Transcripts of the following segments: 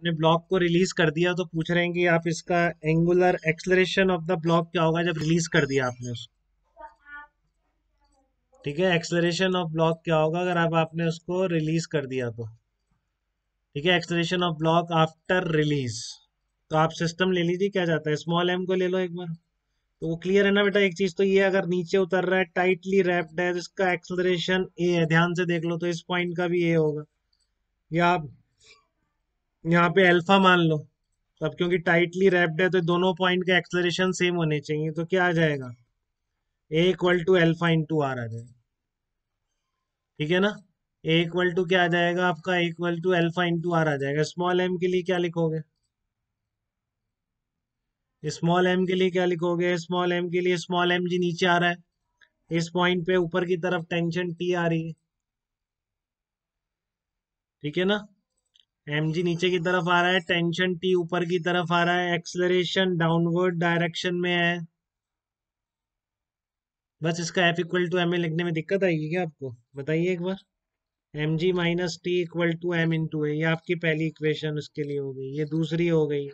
आपने ब्लॉक को रिलीज कर दिया तो पूछ रहे हैं कि आप इसका angular acceleration of the block क्या होगा जब रिलीज कर दिया आपने उसको। ठीक है, एक्सलरेशन ऑफ ब्लॉक क्या होगा अगर आप आपने उसको रिलीज कर दिया तो। ठीक है, acceleration of block after release. तो आप सिस्टम ले लीजिए, क्या जाता है, स्मॉल एम को ले लो एक बार। तो वो क्लियर है ना बेटा। एक चीज तो ये, अगर नीचे उतर रहा है टाइटली रैप्ड है तो इसका एक्सलरेशन ए है, ध्यान से देख लो, तो इस पॉइंट का भी ए होगा। या आप यहाँ पे अल्फा मान लो। तो अब क्योंकि टाइटली रैप्ड है तो दोनों पॉइंट के एक्सलरेशन सेम होने चाहिए, तो क्या आ जाएगा, a equal to alpha into r आ जाएगा। ठीक है ना। ए इक्वल टू क्या आ जाएगा आपका, equal to alpha into r आ जाएगा। स्मॉल एम के लिए क्या लिखोगे, स्मॉल एम के लिए क्या लिखोगे, स्मॉल एम के लिए स्मॉल एम जी नीचे आ रहा है इस पॉइंट पे, ऊपर की तरफ टेंशन टी आ रही है। ठीक है ना। एम जी नीचे की तरफ आ रहा है, टेंशन टी ऊपर की तरफ आ रहा है, एक्सलरेशन डाउनवर्ड डायरेक्शन में है। बस इसका F equal to m a लिखने में दिक्कत आएगी क्या आपको, बताइए एक बार। M g minus T equal to m into a, ये आपकी पहली इक्वेशन उसके लिए हो गई, ये दूसरी हो गई।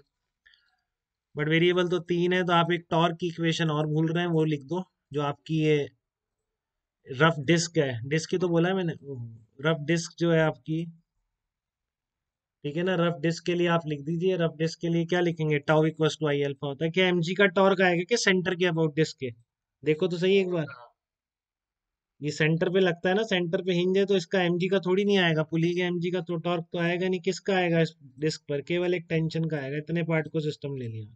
बट वेरिएबल तो तीन है, तो आप एक टॉर्क की इक्वेशन और भूल रहे हैं, वो लिख दो। जो आपकी ये रफ डिस्क है, डिस्क ही तो बोला है मैंने, रफ डिस्क जो है आपकी। ठीक है ना, रफ डिस्क के लिए आप लिख दीजिए, रफ डिस्क के लिए क्या लिखेंगे, tau equals to I alpha होता है। क्या एमजी का टॉर्क आएगा क्या सेंटर के अबाउट डिस्क के, देखो तो सही एक बार। ये सेंटर पे लगता है ना, सेंटर पे हिंज है, तो इसका एमजी का थोड़ी नहीं आएगा, पुली के एमजी का तो टॉर्क तो आएगा नहीं। किसका आएगा इस डिस्क पर, केवल एक टेंशन का आएगा। इतने पार्ट को सिस्टम ले लिया।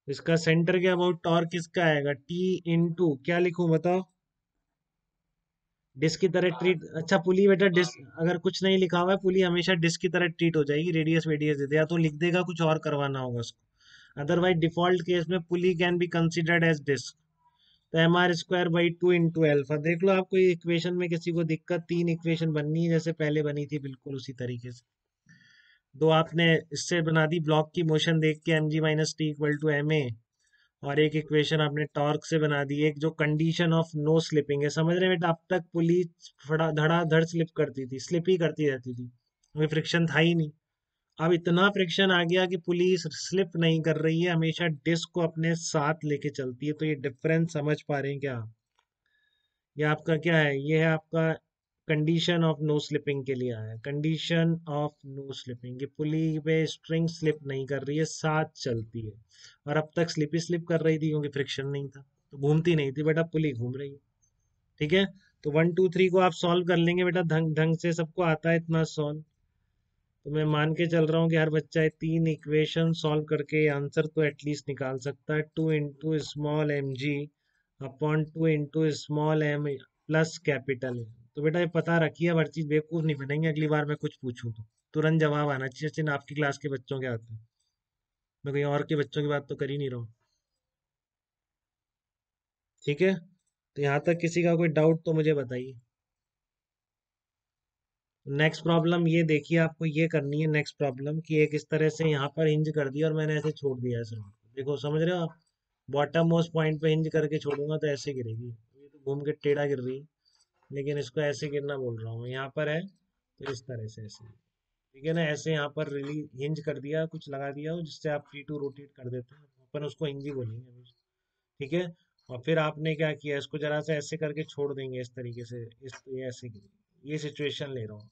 इसका सेंटर के अबाउट टॉर्क किसका आएगा, टी इंटू क्या लिखूं बताओ, डिस्क की तरह ट्रीट। अच्छा पुली बेटा, डिस्क अगर कुछ नहीं लिखा हुआ है, पुली हमेशा डिस्क की तरह ट्रीट हो जाएगी, रेडियस वेडियस देते, या तो लिख देगा कुछ और करवाना होगा उसको। अदरवाइज डिफॉल्ट केस में pulley can be considered as disc. तो m r square by two into alpha, देख लो आपको ये इक्वेशन में किसी को दिक्कत, तीन इक्वेशन बननी है जैसे पहले बनी थी, बिल्कुल उसी तरीके से। दो आपने इससे बना दी ब्लॉक की मोशन देख के, m g minus T equal to m a. और एक इक्वेशन आपने टॉर्क से बना दी, एक जो कंडीशन ऑफ नो स्लिपिंग है, समझ रहे हैं बेटा। अब तक पुलिस फड़ा धड़ाधड़ स्लिप करती थी, स्लिप ही करती रहती थी, कोई फ्रिक्शन था ही नहीं। अब इतना फ्रिक्शन आ गया कि पुलिस स्लिप नहीं कर रही है, हमेशा डिस्क को अपने साथ लेके चलती है। तो ये डिफरेंस समझ पा रहे हैं क्या आप? ये आपका क्या है, ये है आपका कंडीशन ऑफ नो स्लिपिंग के लिए आया है। कंडीशन ऑफ नो स्लिपिंग, ये पुली पे स्ट्रिंग स्लिप नहीं कर रही है, साथ चलती है। और अब तक स्लिप ही स्लिप कर रही थी क्योंकि फ्रिक्शन नहीं था, तो घूमती नहीं थी, बट अब पुली घूम रही है। ठीक है। तो वन टू थ्री को आप सॉल्व कर लेंगे बेटा, ढंग ढंग से, सबको आता है इतना सॉल्व। तो मैं मान के चल रहा हूँ कि हर बच्चा ये तीन इक्वेशन सॉल्व करके आंसर तो एटलीस्ट निकाल सकता है। Two into small m g upon two into small m plus capital M. तो बेटा ये पता रखिए, अब हर चीज बेवकूफ नहीं बनेंगे, अगली बार मैं कुछ पूछूं तो तुरंत जवाब आना चाहिए। सिर्फ आपकी क्लास के बच्चों के आते हैं, मैं कहीं और के बच्चों की बात तो कर ही नहीं रहा हूँ। ठीक है। तो यहाँ तक किसी का कोई डाउट तो मुझे बताइए। नेक्स्ट प्रॉब्लम ये देखिए, आपको ये करनी है नेक्स्ट प्रॉब्लम कि एक इस तरह से यहाँ पर हिंज कर दिया और मैंने ऐसे छोड़ दिया इस रॉड को, देखो समझ रहे हो आप। बॉटम मोस्ट पॉइंट पे हिंज करके छोड़ूंगा तो ऐसे गिरेगी, ये तो घूम के टेढ़ा गिर रही है, लेकिन इसको ऐसे गिरना बोल रहा हूँ, यहाँ पर है तो इस तरह से ऐसे। ठीक है ना, ऐसे यहाँ पर रिलीज हिंज कर दिया, कुछ लगा दिया हो जिससे आप फ्री टू रोटेट कर देते हैं, अपन उसको हिंज ही बोलेंगे हमेशा। ठीक है। और फिर आपने क्या किया, इसको जरा से ऐसे करके छोड़ देंगे इस तरीके से, इस ये ऐसे ये सिचुएशन ले रहा हूँ।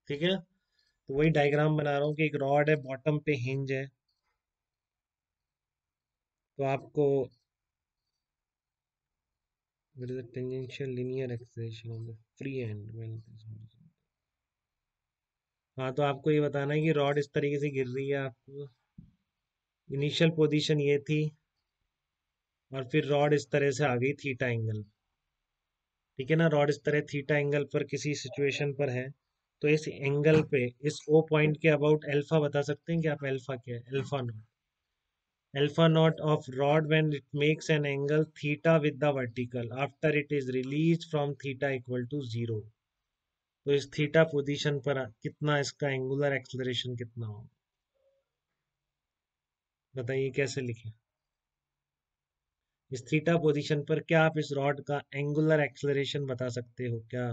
ठीक है। तो वही डायग्राम बना रहा हूँ कि एक रॉड है, बॉटम पे हिंज है। तो आपको there is a tangential linear acceleration on the free end when it is horizontal। हाँ, तो आपको ये बताना है कि रॉड इस तरीके से गिर रही है, आपको इनिशियल पोजीशन ये थी, और फिर रॉड इस तरह से आ गई थीटा एंगल। ठीक है ना, रॉड इस तरह थीटा एंगल पर किसी सिचुएशन पर है। तो इस एंगल पे, इस ओ पॉइंट के अबाउट अल्फा बता सकते हैं कि आप, अल्फा क्या है, alpha not. Alpha naught of rod when it makes an angle theta with the vertical after it is released from theta equal to 0। तो इस थीटा पोजीशन पर कितना इसका एंगुलर एक्सलरेशन कितना हो, बताइए कैसे लिखें। इस थीटा पोजीशन पर क्या आप इस रॉड का एंगुलर एक्सलरेशन बता सकते हो क्या,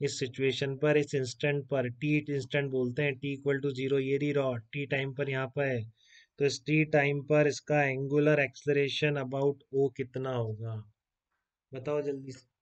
इस सिचुएशन पर, इस इंस्टेंट पर, टी इंस्टेंट बोलते हैं, टी इक्वल टू जीरो, ये रही रॉ टी टाइम पर यहाँ पर है। तो इस टी टाइम पर इसका एंगुलर एक्सलरेशन अबाउट ओ कितना होगा, बताओ जल्दी से।